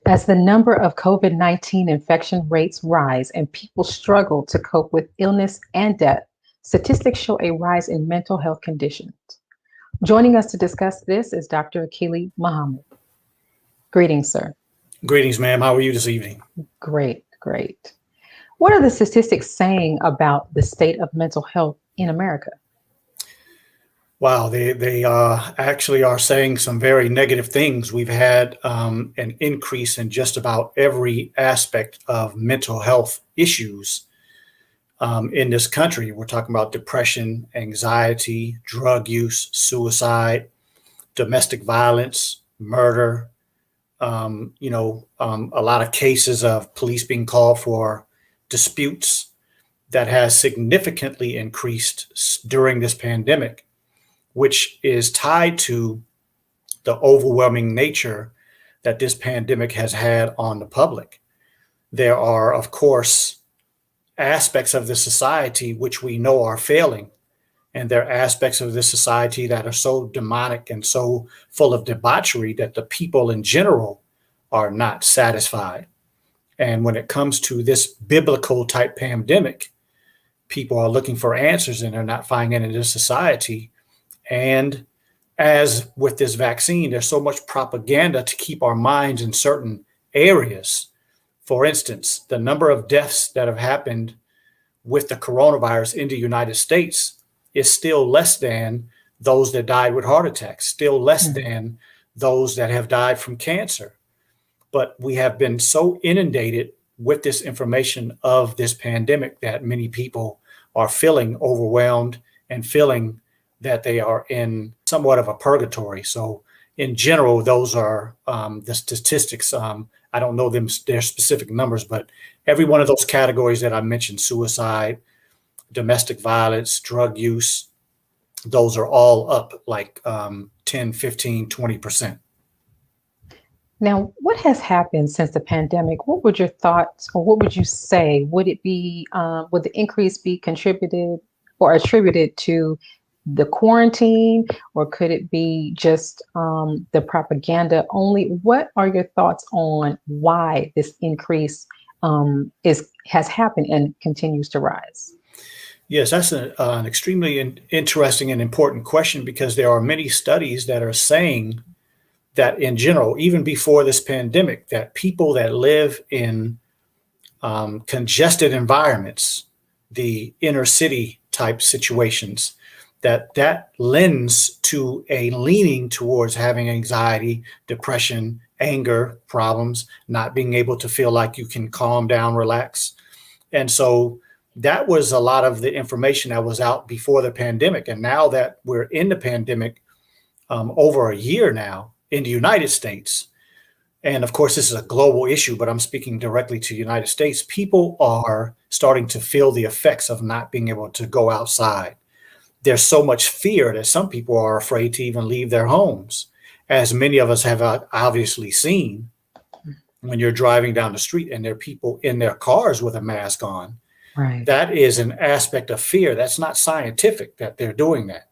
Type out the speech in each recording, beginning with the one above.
As the number of COVID-19 infection rates rise and people struggle to cope with illness and death, statistics show a rise in mental health conditions. Joining us to discuss this is Dr. Akili Muhammad. Greetings, sir. Greetings, ma'am. How are you this evening? Great, great. What are the statistics saying about the state of mental health in America? Wow, they actually are saying some very negative things. We've had an increase in just about every aspect of mental health issues in this country. We're talking about depression, anxiety, drug use, suicide, domestic violence, murder, a lot of cases of police being called for disputes that has significantly increased during this pandemic, which is tied to the overwhelming nature that this pandemic has had on the public. There are, of course, aspects of the society which we know are failing, and there are aspects of this society that are so demonic and so full of debauchery that the people in general are not satisfied. And when it comes to this biblical type pandemic, people are looking for answers and they're not finding it in this society. And as with this vaccine, there's so much propaganda to keep our minds in certain areas. For instance, the number of deaths that have happened with the coronavirus in the United States is still less than those that died with heart attacks, still less than those that have died from cancer. But we have been so inundated with this information of this pandemic that many people are feeling overwhelmed and feeling that they are in somewhat of a purgatory. So in general, those are the statistics. I don't know their specific numbers, but every one of those categories that I mentioned, suicide, domestic violence, drug use, those are all up like 10, 15, 20%. Now, what has happened since the pandemic? What would your thoughts, or what would you say? Would it be, would the increase be contributed or attributed to the quarantine, or could it be just the propaganda only? What are your thoughts on why this increase has happened and continues to rise? Yes, that's an extremely interesting and important question, because there are many studies that are saying that in general, even before this pandemic, that people that live in congested environments, the inner city type situations, that lends to a leaning towards having anxiety, depression, anger problems, not being able to feel like you can calm down, relax. And so that was a lot of the information that was out before the pandemic. And now that we're in the pandemic over a year now in the United States, and of course, this is a global issue, but I'm speaking directly to the United States, people are starting to feel the effects of not being able to go outside. There's so much fear that some people are afraid to even leave their homes, as many of us have obviously seen when you're driving down the street and there are people in their cars with a mask on. Right. That is an aspect of fear. That's not scientific that they're doing that.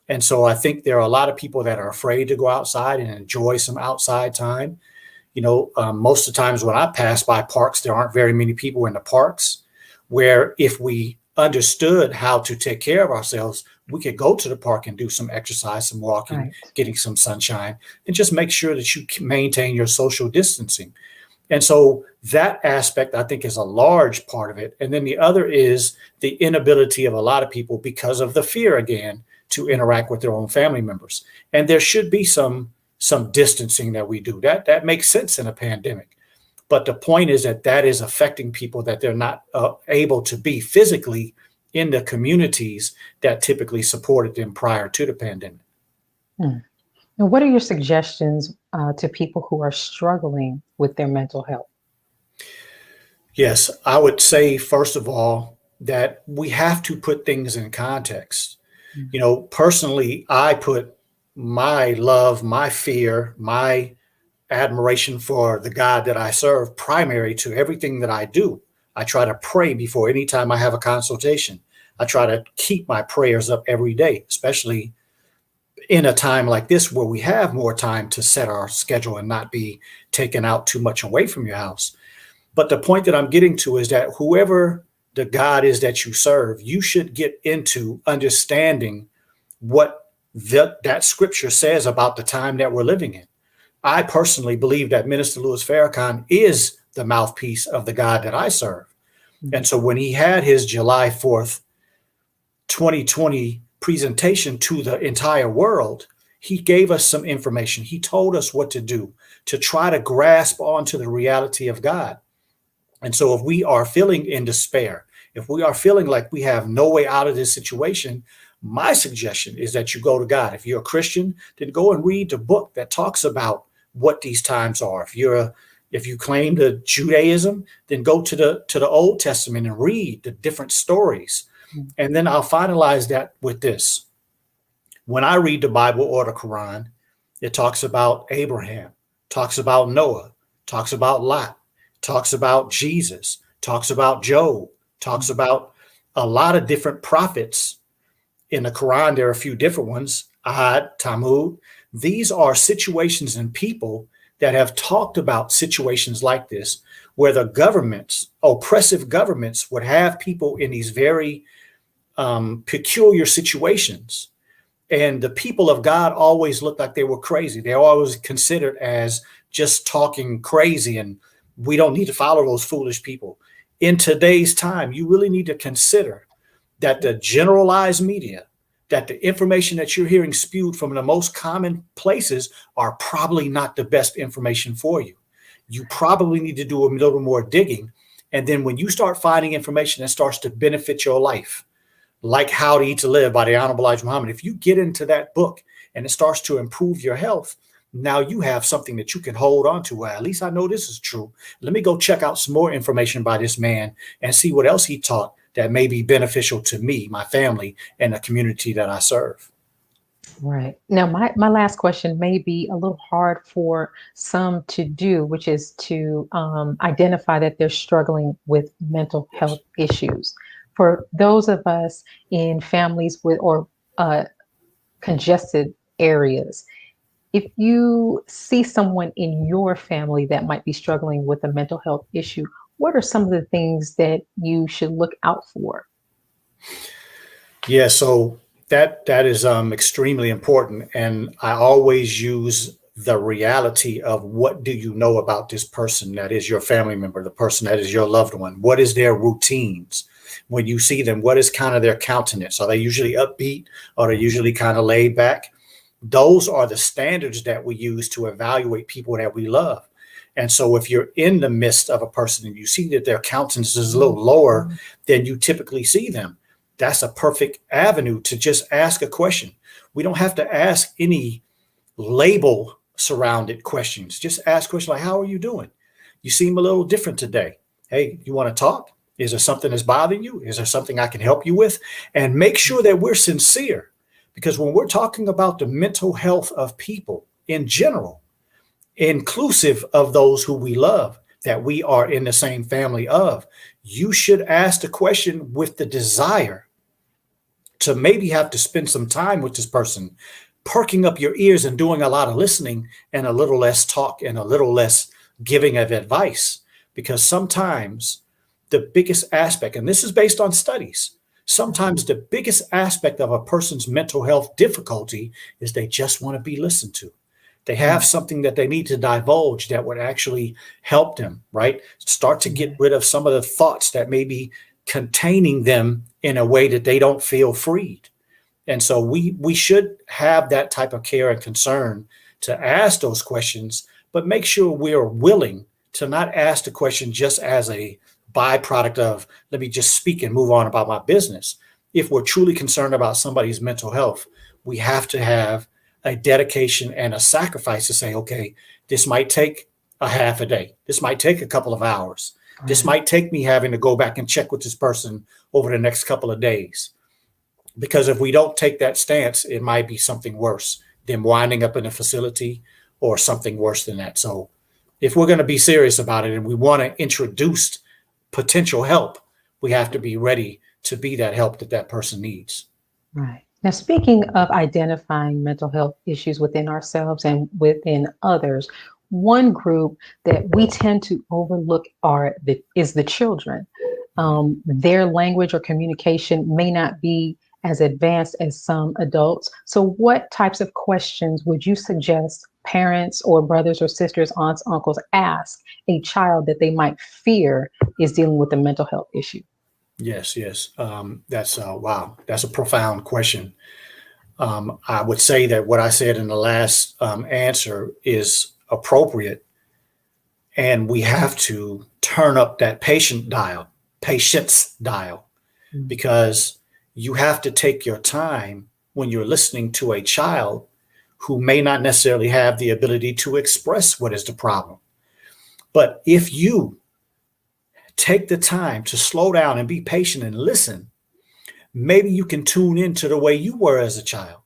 And so I think there are a lot of people that are afraid to go outside and enjoy some outside time. Most of the times when I pass by parks, there aren't very many people in the parks, where if we understood how to take care of ourselves, we could go to the park and do some exercise, some walking, Right. getting some sunshine, and just make sure that you can maintain your social distancing. And so that aspect, I think, is a large part of it. And then the other is the inability of a lot of people, because of the fear again, to interact with their own family members. And there should be some distancing that we do. That makes sense in a pandemic. But the point is that is affecting people, that they're not able to be physically in the communities that typically supported them prior to the pandemic. And what are your suggestions to people who are struggling with their mental health? Yes, I would say, first of all, that we have to put things in context. Personally, I put my love, my fear, my admiration for the God that I serve primary to everything that I do. I try to pray before any time I have a consultation. I try to keep my prayers up every day, especially in a time like this where we have more time to set our schedule and not be taken out too much away from your house. But the point that I'm getting to is that whoever the God is that you serve, you should get into understanding what that scripture says about the time that we're living in. I personally believe that Minister Louis Farrakhan is the mouthpiece of the God that I serve. And so when he had his July 4th, 2020 presentation to the entire world, he gave us some information. He told us what to do to try to grasp onto the reality of God. And so if we are feeling in despair, if we are feeling like we have no way out of this situation, my suggestion is that you go to God. If you're a Christian, then go and read the book that talks about what these times are. If you claim to Judaism, then go to the Old Testament and read the different stories. And then I'll finalize that with this. When I read the Bible or the Quran, it talks about Abraham, talks about Noah, talks about Lot, talks about Jesus, talks about Job, talks about a lot of different prophets. In the Quran, there are a few different ones, Ahad, Tammud. These are situations and people that have talked about situations like this, where the governments, oppressive governments, would have people in these very peculiar situations. And the people of God always looked like they were crazy. They were always considered as just talking crazy, and we don't need to follow those foolish people. In today's time, you really need to consider that the generalized media, that the information that you're hearing spewed from the most common places are probably not the best information for you. You probably need to do a little more digging. And then when you start finding information that starts to benefit your life, like How to Eat to Live by the Honorable Elijah Muhammad, if you get into that book and it starts to improve your health, now you have something that you can hold on to. Well, at least I know this is true. Let me go check out some more information by this man and see what else he taught that may be beneficial to me, my family, and the community that I serve. Right. Now, my last question may be a little hard for some to do, which is to identify that they're struggling with mental health issues. For those of us in families with or congested areas, if you see someone in your family that might be struggling with a mental health issue, what are some of the things that you should look out for? Yeah, so that is extremely important. And I always use the reality of what do you know about this person that is your family member, the person that is your loved one? What is their routines? When you see them, what is kind of their countenance? Are they usually upbeat? Or are they usually kind of laid back? Those are the standards that we use to evaluate people that we love. And so if you're in the midst of a person and you see that their countenance is a little lower than you typically see them, that's a perfect avenue to just ask a question. We don't have to ask any label surrounded questions. Just ask questions like, how are you doing? You seem a little different today. Hey, you want to talk? Is there something that's bothering you? Is there something I can help you with? And make sure that we're sincere, because when we're talking about the mental health of people in general, inclusive of those who we love, that we are in the same family of, you should ask the question with the desire to maybe have to spend some time with this person, perking up your ears and doing a lot of listening and a little less talk and a little less giving of advice. Because sometimes the biggest aspect, and this is based on studies, sometimes the biggest aspect of a person's mental health difficulty is they just want to be listened to. They have something that they need to divulge that would actually help them, right? Start to get rid of some of the thoughts that may be containing them in a way that they don't feel freed. And so we should have that type of care and concern to ask those questions, but make sure we're willing to not ask the question just as a byproduct of, let me just speak and move on about my business. If we're truly concerned about somebody's mental health, we have to have a dedication and a sacrifice to say, okay, this might take a half a day. This might take a couple of hours. This might take me having to go back and check with this person over the next couple of days. Because if we don't take that stance, it might be something worse than winding up in a facility or something worse than that. So if we're going to be serious about it and we want to introduce potential help, we have to be ready to be that help that that person needs. Right. Now, speaking of identifying mental health issues within ourselves and within others, one group that we tend to overlook is the children. Their language or communication may not be as advanced as some adults. So, what types of questions would you suggest parents or brothers or sisters, aunts, uncles ask a child that they might fear is dealing with a mental health issue? Yes, yes. That's wow. That's a profound question. I would say that what I said in the last answer is appropriate, and we have to turn up that patience dial, because you have to take your time when you're listening to a child who may not necessarily have the ability to express what is the problem. But if you take the time to slow down and be patient and listen, maybe you can tune into the way you were as a child.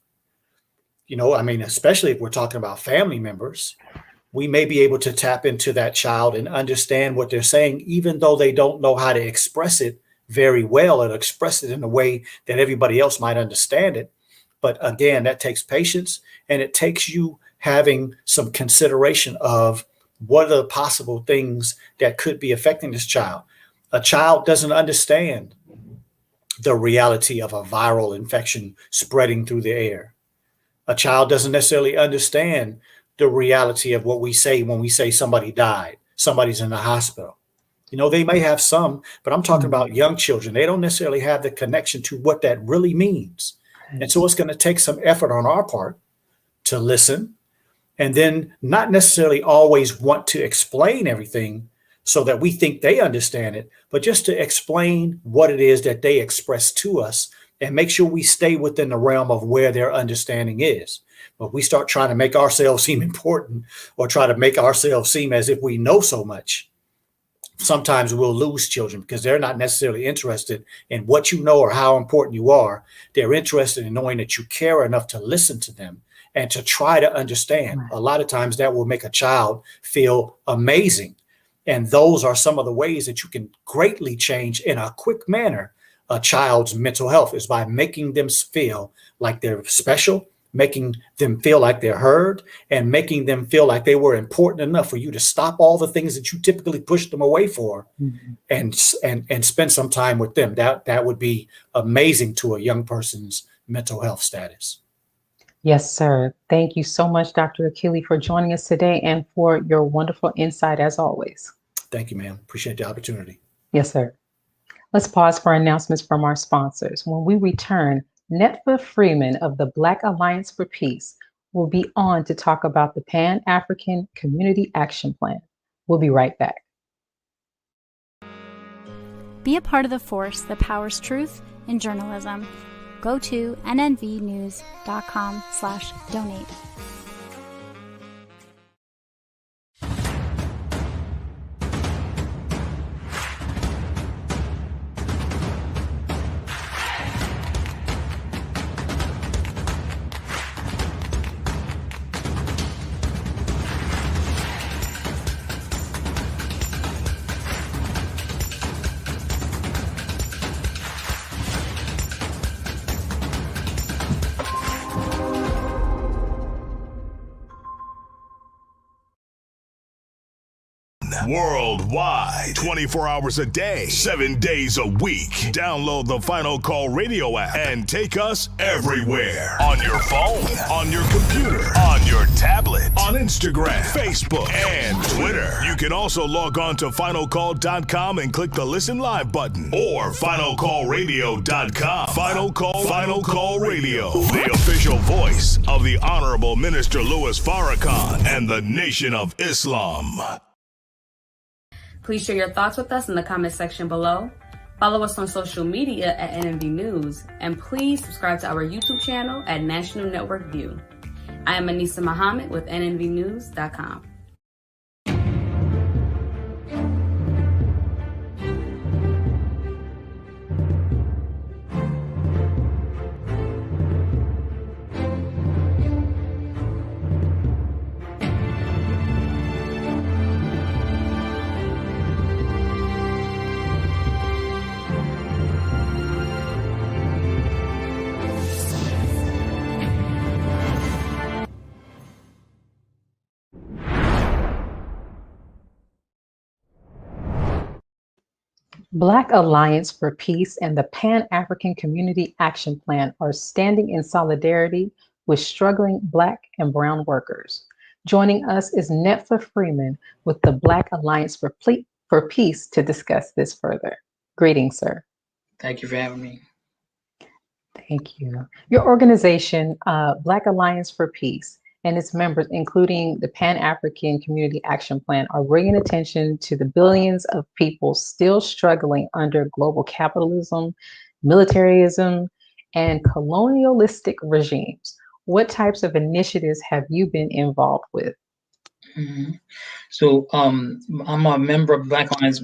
I mean, especially if we're talking about family members, we may be able to tap into that child and understand what they're saying, even though they don't know how to express it very well and express it in a way that everybody else might understand it. But again, that takes patience, and it takes you having some consideration of what are the possible things that could be affecting this child. A child doesn't understand the reality of a viral infection spreading through the air. A child doesn't necessarily understand the reality of what we say when we say somebody died, somebody's in the hospital. They may have some, but I'm talking about young children. They don't necessarily have the connection to what that really means. And so it's going to take some effort on our part to listen, and then not necessarily always want to explain everything so that we think they understand it, but just to explain what it is that they express to us and make sure we stay within the realm of where their understanding is. But we start trying to make ourselves seem important or try to make ourselves seem as if we know so much. Sometimes we'll lose children because they're not necessarily interested in what you know or how important you are. They're interested in knowing that you care enough to listen to them and to try to understand. A lot of times that will make a child feel amazing. And those are some of the ways that you can greatly change in a quick manner a child's mental health, is by making them feel like they're special, making them feel like they're heard, and making them feel like they were important enough for you to stop all the things that you typically push them away for, and spend some time with them. That would be amazing to a young person's mental health status. Yes, sir. Thank you so much, Dr. Akili, for joining us today and for your wonderful insight as always. Thank you, ma'am. Appreciate the opportunity. Yes, sir. Let's pause for announcements from our sponsors. When we return, Netfa Freeman of the Black Alliance for Peace will be on to talk about the Pan-African Community Action Plan. We'll be right back. Be a part of the force that powers truth in journalism. Go to nnvnews.com/donate. Worldwide, 24 hours a day, 7 days a week. Download the Final Call Radio app and take us everywhere. On your phone, on your computer, on your tablet, on Instagram, Facebook, and Twitter. You can also log on to finalcall.com and click the Listen Live button, or finalcallradio.com. Final Call Radio, the official voice of the Honorable Minister Louis Farrakhan and the Nation of Islam. Please share your thoughts with us in the comment section below. Follow us on social media at NNV News, and please subscribe to our YouTube channel at National Network View. I am Derris Muhammad with NNVnews.com. Black Alliance for Peace and the Pan-African Community Action Plan are standing in solidarity with struggling Black and Brown workers. Joining us is Netfa Freeman with the Black Alliance for Peace to discuss this further. Greetings, sir. Thank you for having me. Thank you. Your organization, Black Alliance for Peace, and its members, including the Pan-African Community Action Plan, are bringing attention to the billions of people still struggling under global capitalism, militarism, and colonialistic regimes. What types of initiatives have you been involved with? Mm-hmm. So I'm a member of Black Alliance.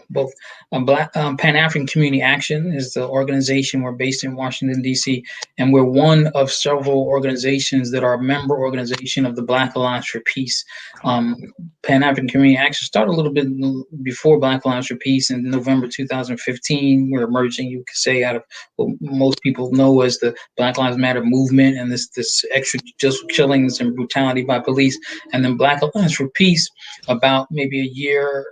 Both. Black Pan-African Community Action is the organization. We're based in Washington, D.C., and we're one of several organizations that are a member organization of the Black Alliance for Peace. Pan-African Community Action started a little bit before Black Alliance for Peace in November 2015. We're emerging, you could say, out of what most people know as the Black Lives Matter movement and this extrajudicial killings and brutality by police. And then Black Alliance for Peace, about maybe a year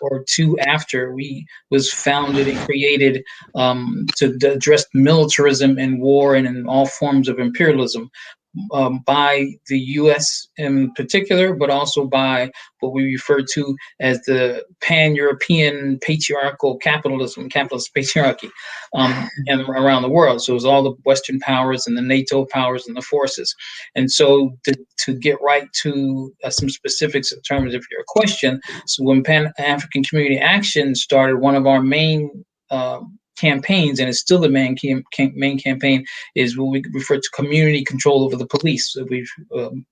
or two after, we was founded and created to address militarism and war and in all forms of imperialism by the U.S. in particular, but also by what we refer to as the pan-European patriarchal capitalism, capitalist patriarchy, and around the world. So it was all the Western powers and the NATO powers and the forces. And so to get right to some specifics in terms of your question, so when Pan-African Community Action started, one of our main campaigns, and it's still the main campaign, is what we refer to community control over the police. So we've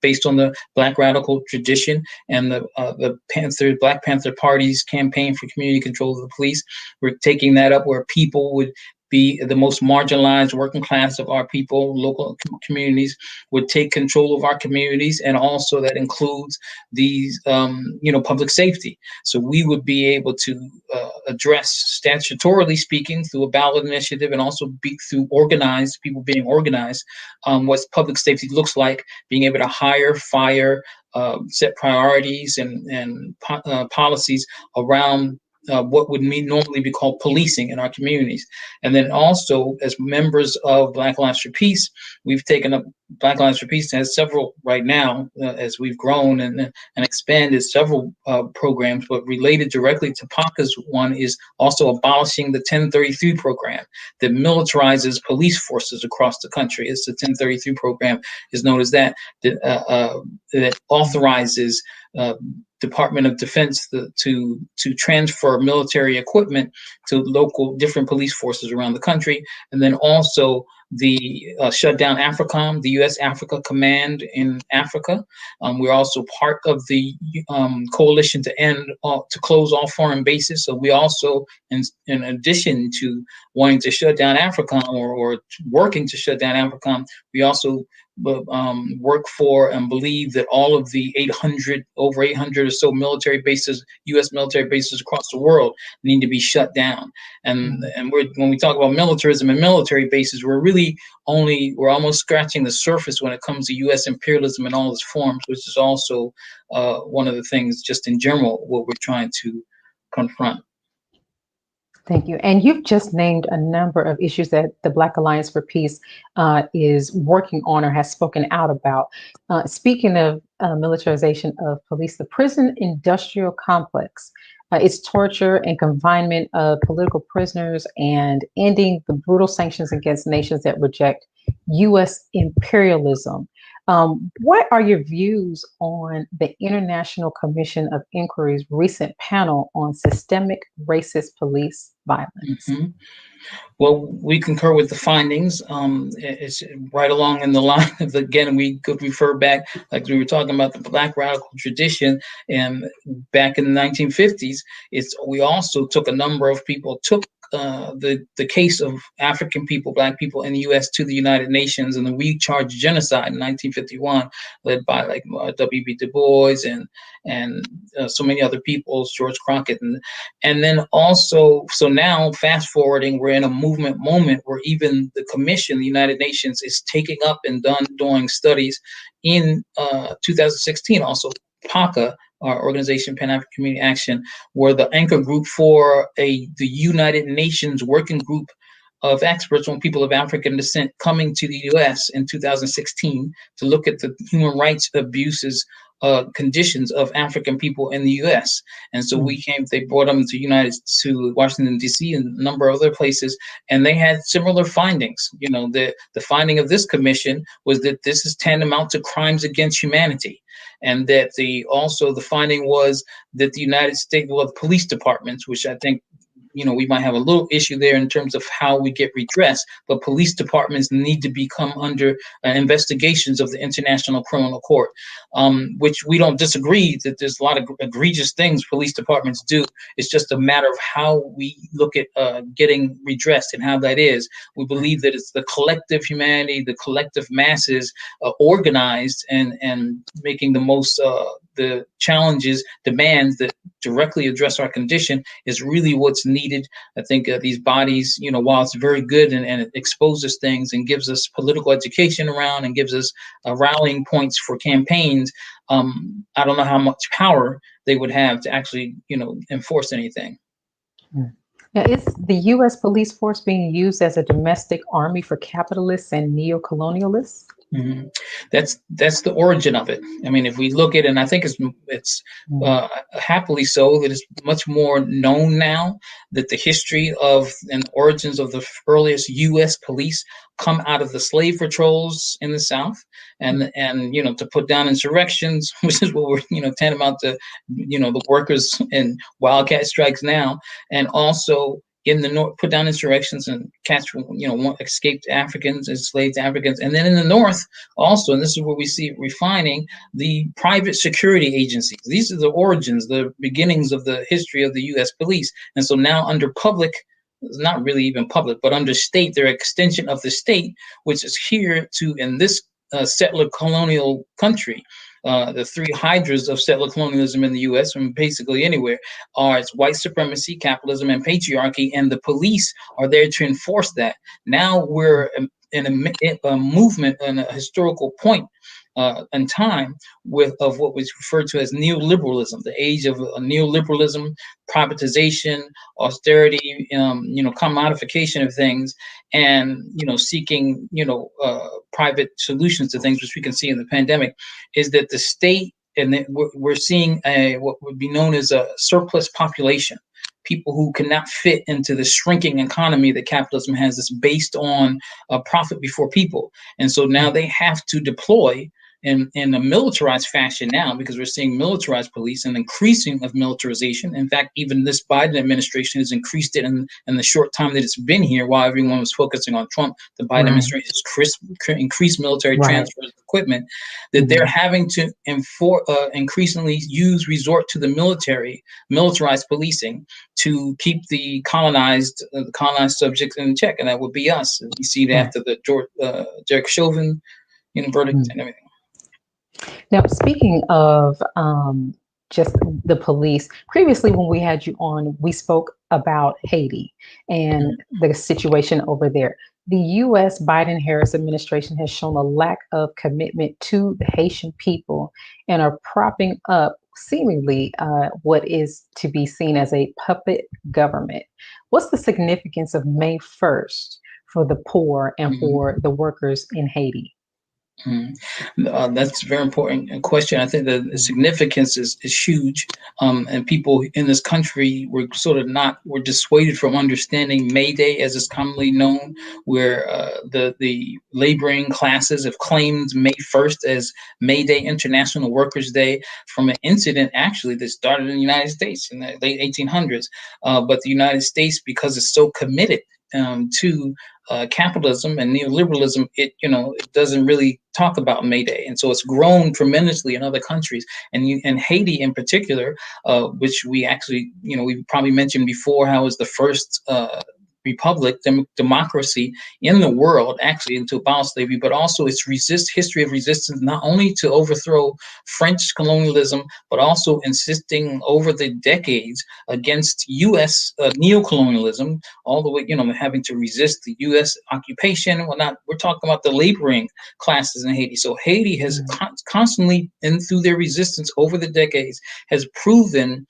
based on the Black radical tradition and the Black Panther Party's campaign for community control of the police. We're taking that up where people would be the most marginalized working class of our people, local communities, would take control of our communities, and also that includes these, public safety. So we would be able to address, statutorily speaking, through a ballot initiative, and also through people being organized, what public safety looks like, being able to hire, fire, set priorities and policies around what would normally be called policing in our communities. And then also, as members of Black Alliance for Peace, we've taken up, Black Alliance for Peace has several right now, as we've grown and expanded, several programs, but related directly to PACA's one is also abolishing the 1033 program that militarizes police forces across the country. It's the 1033 program is known as that authorizes Department of Defense to transfer military equipment to local different police forces around the country. And then also the shutdown AFRICOM, the U.S. Africa Command in Africa. We're also part of the coalition to close all foreign bases. So we also, in addition to wanting to shut down AFRICOM or working to shut down AFRICOM, we also work for and believe that all of the over 800 or so military bases, U.S. military bases across the world, need to be shut down. And when we talk about militarism and military bases, we're almost scratching the surface when it comes to U.S. imperialism in all its forms, which is also one of the things, just in general, what we're trying to confront. Thank you. And you've just named a number of issues that the Black Alliance for Peace is working on or has spoken out about. Speaking of militarization of police, the prison industrial complex, its torture and confinement of political prisoners, and ending the brutal sanctions against nations that reject U.S. imperialism. What are your views on the International Commission of Inquiry's recent panel on systemic racist police violence? Mm-hmm. Well, we concur with the findings. It's right along in the line of, again, we could refer back, like we were talking about the Black radical tradition, and back in the 1950s, we also took a number of people, the case of African people, Black people in the U.S. to the United Nations, and then we charged genocide in 1951, led by W.B. Du Bois and so many other people, George Crockett, and then also, so now fast forwarding, we're in a moment where even the Commission, the United Nations, is taking up and doing studies in 2016, also PACA, our organization, Pan-African Community Action, were the anchor group for the United Nations working group of experts on people of African descent coming to the U.S. in 2016 to look at the human rights abuses, conditions of African people in the U.S. And so they brought them to Washington, D.C. and a number of other places, and they had similar findings. You know, the finding of this commission was that this is tantamount to crimes against humanity. And that the finding was that the United States, well, the police departments, which I think, you know, we might have a little issue there in terms of how we get redress, but police departments need to become under investigations of the International Criminal Court, which we don't disagree that there's a lot of egregious things police departments do. It's just a matter of how we look at getting redressed and how that is. We believe that it's the collective humanity, the collective masses organized and making the most the challenges, demands that directly address our condition is really what's needed. I think these bodies, you know, while it's very good and it exposes things and gives us political education around and gives us rallying points for campaigns, I don't know how much power they would have to actually, you know, enforce anything. Now, is the U.S. police force being used as a domestic army for capitalists and neo-colonialists? Mm-hmm. That's the origin of it. I mean, if we look at it, and I think it's happily so that it's much more known now that the history of and origins of the earliest U.S. police come out of the slave patrols in the South, and you know, to put down insurrections, which is what we're, you know, tantamount to, you know, the workers and wildcat strikes now, and also in the North, put down insurrections and catch, you know, escaped Africans, enslaved Africans. And then in the North also, and this is where we see it refining, the private security agencies. These are the origins, the beginnings of the history of the U.S. police. And so now under public, not really even public, but under state, they're an extension of the state, which is here to, in this settler colonial country, the three hydras of settler colonialism in the U.S. and basically anywhere are it's white supremacy, capitalism, and patriarchy, and the police are there to enforce that. Now we're in a movement and a historical point in time of what was referred to as neoliberalism, the age of neoliberalism, privatization, austerity, you know, commodification of things, and, you know, seeking, you know, private solutions to things, which we can see in the pandemic, is that the state, and we're seeing what would be known as a surplus population. People who cannot fit into the shrinking economy that capitalism has that's based on profit before people. And so now they have to deploy in a militarized fashion now, because we're seeing militarized police and increasing of militarization. In fact, even this Biden administration has increased it in the short time that it's been here. While everyone was focusing on Trump, the Biden administration has increased military transfers of equipment, that they're having to increasingly resort to the militarized policing to keep the colonized subjects in check, and that would be us. We see that after the Derek Chauvin, you know, verdict and everything. Now, speaking of just the police, previously when we had you on, we spoke about Haiti and the situation over there. The U.S. Biden-Harris administration has shown a lack of commitment to the Haitian people and are propping up seemingly what is to be seen as a puppet government. What's the significance of May 1st for the poor and for the workers in Haiti? That's a very important question. I think the significance is huge, and people in this country were were dissuaded from understanding May Day, as is commonly known, where the laboring classes have claimed May 1st as May Day, International Workers' Day, from an incident actually that started in the United States in the late 1800s. But the United States, because it's so committed to capitalism and neoliberalism, it doesn't really talk about May Day, and so it's grown tremendously in other countries, and Haiti in particular, which we actually, we probably mentioned before how it was the first republic, democracy in the world, actually, to abolish slavery, but also its history of resistance, not only to overthrow French colonialism, but also insisting over the decades against U.S. Neocolonialism, all the way, having to resist the U.S. occupation and whatnot. We're talking about the laboring classes in Haiti. So Haiti has constantly, and through their resistance over the decades, has proven,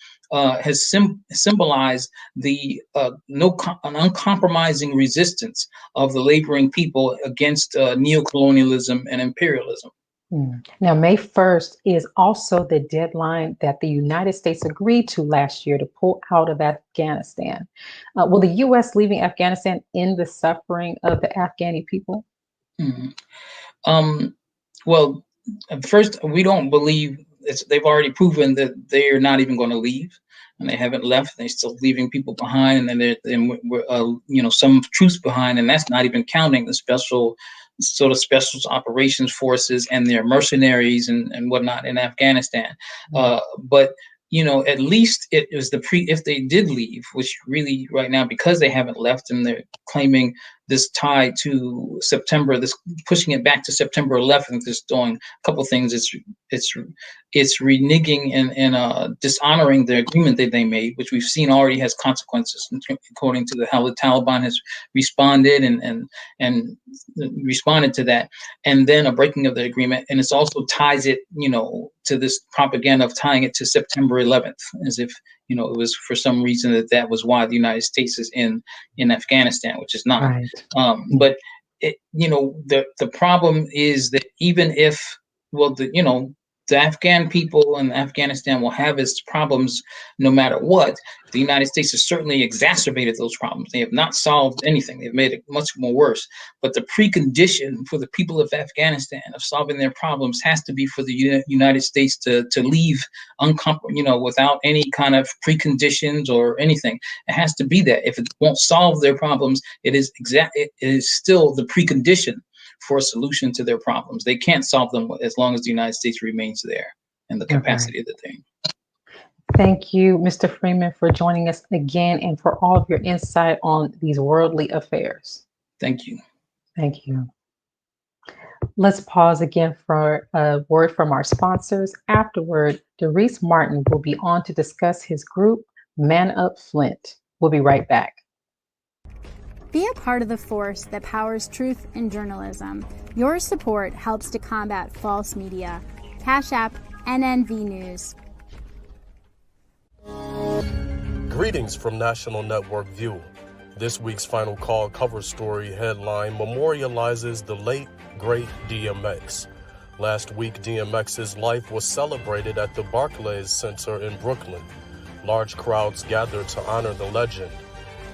symbolized the an uncompromising resistance of the laboring people against neocolonialism and imperialism. Now, May 1st is also the deadline that the United States agreed to last year to pull out of Afghanistan. Will the U.S. leaving Afghanistan end the suffering of the Afghani people? Well, first, we don't believe they've already proven that they're not even going to leave, and they haven't left. They're still leaving people behind, and then some troops behind, and that's not even counting the special operations forces and their mercenaries and whatnot in Afghanistan. But at least it was if they did leave, which really right now, because they haven't left and they're claiming this tie to September, this pushing it back to September 11th, is doing a couple of things. It's reneging and dishonoring the agreement that they made, which we've seen already has consequences according to how the Taliban has responded and responded to that, and then a breaking of the agreement. And it also ties it, to this propaganda of tying it to September 11th, as if it was for some reason that was why the United States is in Afghanistan, which is not. Right. But the problem is that even if, the Afghan people in Afghanistan will have its problems no matter what, the United States has certainly exacerbated those problems. They have not solved anything. They've made it much more worse. But the precondition for the people of Afghanistan of solving their problems has to be for the United States to leave without any kind of preconditions or anything. It has to be that. If it won't solve their problems, it is still the precondition for a solution to their problems. They can't solve them as long as the United States remains there and the capacity of the thing. Thank you, Mr. Freeman, for joining us again and for all of your insight on these worldly affairs. Thank you. Thank you. Let's pause again for a word from our sponsors. Afterward, Derris Martin will be on to discuss his group, ManUp Flint. We'll be right back. Be a part of the force that powers truth in journalism. Your support helps to combat false media. Cash App, NNV News. Greetings from National Network View. This week's Final Call cover story headline memorializes the late, great DMX. Last week, DMX's life was celebrated at the Barclays Center in Brooklyn. Large crowds gathered to honor the legend.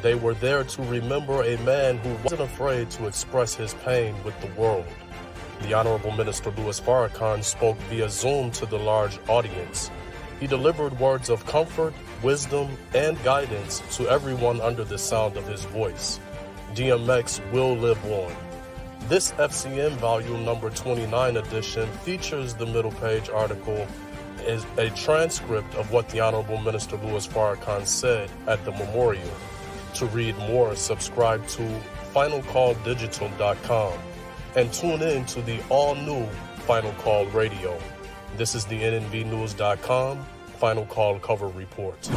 They were there to remember a man who wasn't afraid to express his pain with the world. The Honorable Minister Louis Farrakhan spoke via Zoom to the large audience. He delivered words of comfort, wisdom, and guidance to everyone under the sound of his voice. DMX will live on. This FCN volume number 29 edition features the middle page article is a transcript of what the Honorable Minister Louis Farrakhan said at the memorial. To read more, subscribe to finalcalldigital.com and tune in to the all-new Final Call Radio. This is the NNVnews.com Final Call cover report.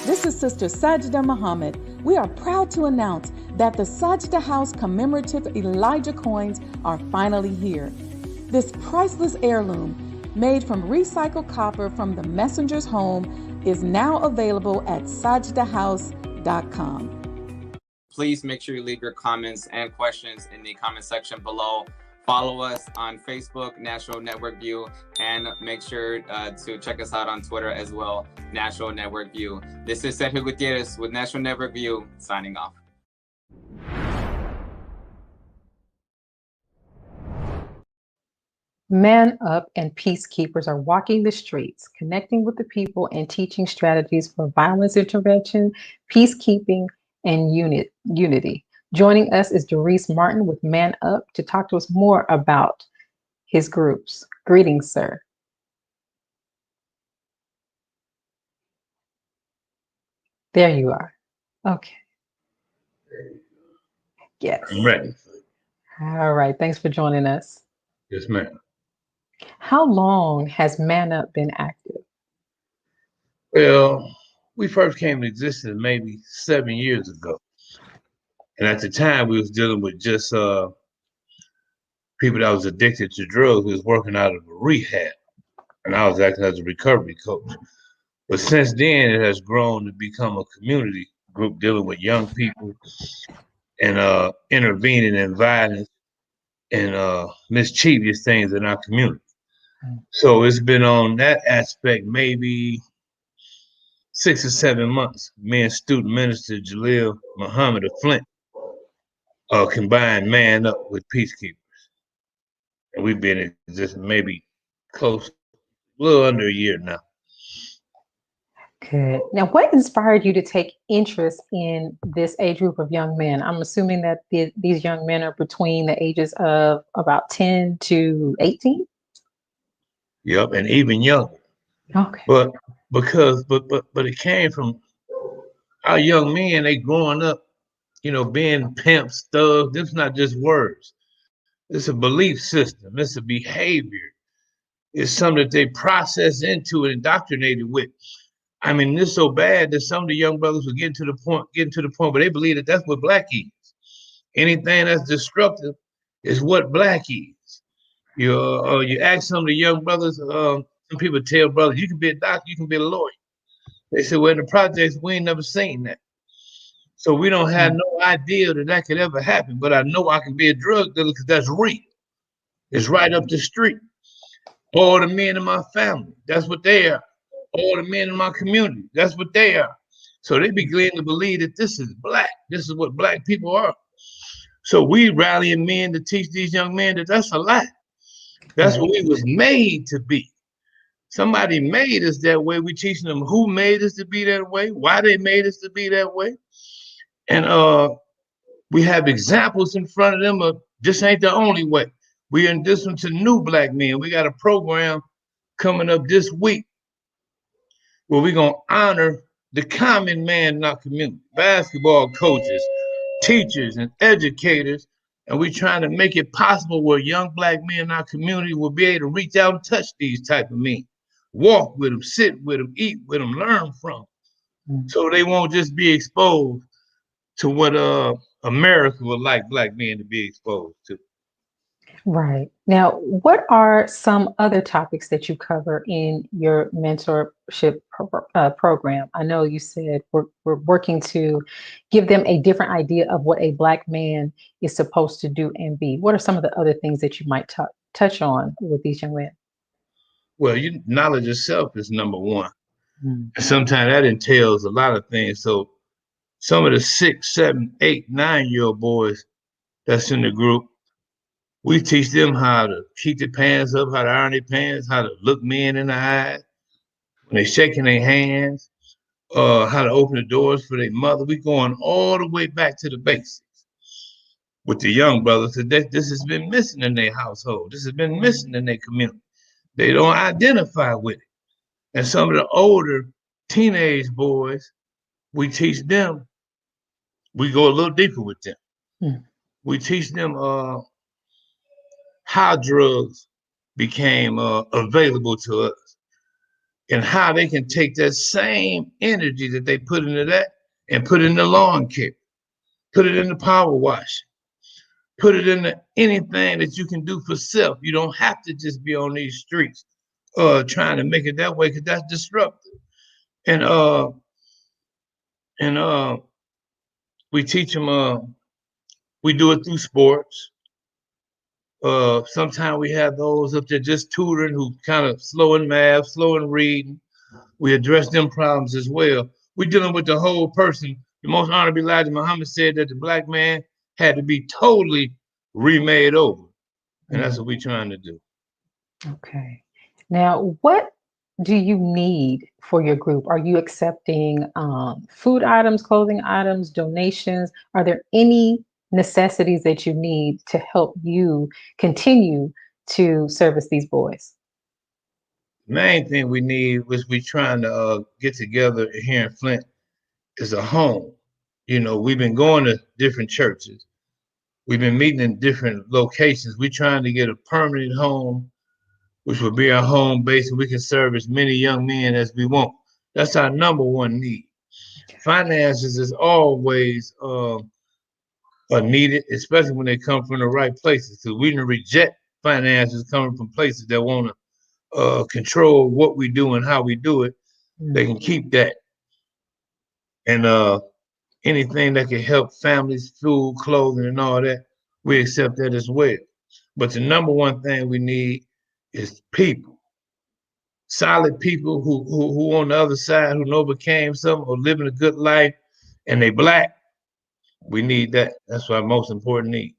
This is Sister Sajda Muhammad. We are proud to announce that the Sajda House commemorative Elijah coins are finally here. This priceless heirloom, made from recycled copper from the messenger's home, is now available at sajdahouse.com. Please make sure you leave your comments and questions in the comment section below. Follow us on Facebook, National Network View, and make sure to check us out on Twitter as well, National Network View. This is Sergio Gutierrez with National Network View, signing off. ManUp and Peacekeepers are walking the streets, connecting with the people and teaching strategies for violence intervention, peacekeeping, and unity. Joining us is Derris Martin with ManUp to talk to us more about his groups. Greetings, sir. There you are. Okay. Yes. I'm ready. All right. Thanks for joining us. Yes, ma'am. How long has ManUp been active? Well, we first came into existence maybe 7 years ago. And at the time, we was dealing with just people that was addicted to drugs. We was working out of a rehab. And I was acting as a recovery coach. But since then, it has grown to become a community group dealing with young people and intervening in violence and mischievous things in our community. So it's been on that aspect maybe 6 or 7 months. Me and student minister Derris Muhammad of Flint combined ManUp with Peacekeepers. And we've been in existence maybe close, a little under a year now. Good. Now, what inspired you to take interest in this age group of young men? I'm assuming that these young men are between the ages of about 10 to 18. Yep, and even younger. Okay. But it came from our young men, they growing up, being pimps, thugs. This is not just words. It's a belief system. It's a behavior. It's something that they process into and indoctrinated with. I mean, it's so bad that some of the young brothers were getting to the point where they believe that that's what black is. Anything that's destructive is what black is. You ask some of the young brothers, some people tell brothers, you can be a doctor, you can be a lawyer. They say, well, in the projects, we ain't never seen that. So we don't have no idea that could ever happen, but I know I can be a drug dealer because that's real. It's right up the street. All the men in my family, that's what they are. All the men in my community, that's what they are. So they begin to believe that this is black. This is what black people are. So we rallying men to teach these young men that that's a lie. That's what we was made to be. Somebody made us that way. We teaching them who made us to be that way, why they made us to be that way. And we have examples in front of them of this ain't the only way. We in this one to new black men. We got a program coming up this week where we're going to honor the common man in our community, basketball coaches, teachers, and educators. And we're trying to make it possible where young black men in our community will be able to reach out and touch these type of men, walk with them, sit with them, eat with them, learn from them. So they won't just be exposed to what America would like black men to be exposed to. Right. Now, what are some other topics that you cover in your mentorship program? I know you said we're working to give them a different idea of what a black man is supposed to do and be. What are some of the other things that you might touch on with these young men? Well, knowledge itself is number one. And sometimes that entails a lot of things. So some of the 6, 7, 8, 9-year-old boys that's in the group, we teach them how to keep their pants up, how to iron their pants, how to look men in the eye when they're shaking their hands, how to open the doors for their mother. We're going all the way back to the basics with the young brothers. This has been missing in their household. This has been missing in their community. They don't identify with it. And some of the older teenage boys, we teach them, we go a little deeper with them. We teach them how drugs became available to us and how they can take that same energy that they put into that and put it in the lawn care, put it in the power wash, put it into anything that you can do for self. You don't have to just be on these streets trying to make it that way because that's disruptive. And we teach them, we do it through sports. Sometimes we have those up there just tutoring who kind of slow in math, slow in reading. We address them problems as well. We're dealing with the whole person. The most honorable Elijah Muhammad said that the black man had to be totally remade over. And that's what we're trying to do. Okay. Now, what do you need for your group? Are you accepting food items, clothing items, donations? Are there any necessities that you need to help you continue to service these boys? Main thing we need was we trying to get together here in Flint is a home. We've been going to different churches. We've been meeting in different locations. We're trying to get a permanent home, which will be our home base, and we can serve as many young men as we want. That's our number one need. Finances is always are needed, especially when they come from the right places. So we don't reject finances coming from places that want to control what we do and how we do it. They can keep that. And anything that can help families, food, clothing, and all that, we accept that as well. But the number one thing we need is people. Solid people who on the other side, who overcame something or living a good life, and they Black. We need that. That's our most important need.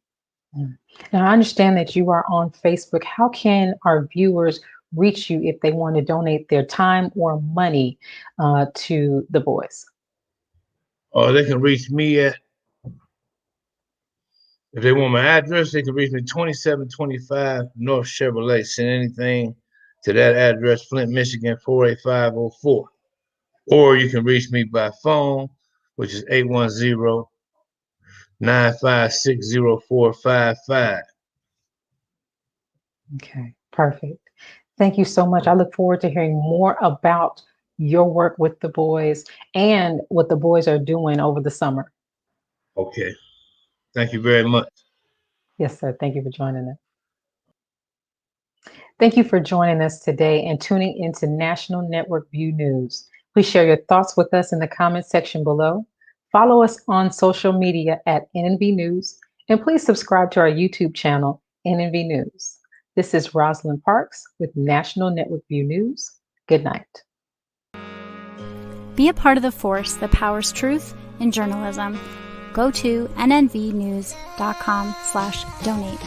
Now, I understand that you are on Facebook. How can our viewers reach you if they want to donate their time or money to the boys? Or they can reach me at, if they want my address, they can reach me 2725 North Chevrolet. Send anything to that address, Flint, Michigan, 48504. Or you can reach me by phone, which is 810-956-0455. Okay, perfect. Thank you so much. I look forward to hearing more about your work with the boys and what the boys are doing over the summer. Okay. Thank you very much. Yes, sir. Thank you for joining us. Thank you for joining us today and tuning into National Network View News. Please share your thoughts with us in the comment section below. Follow us on social media at NNV News, and please subscribe to our YouTube channel, NNV News. This is Rosalind Parks with National Network View News. Good night. Be a part of the force that powers truth in journalism. Go to nnvnews.com/donate.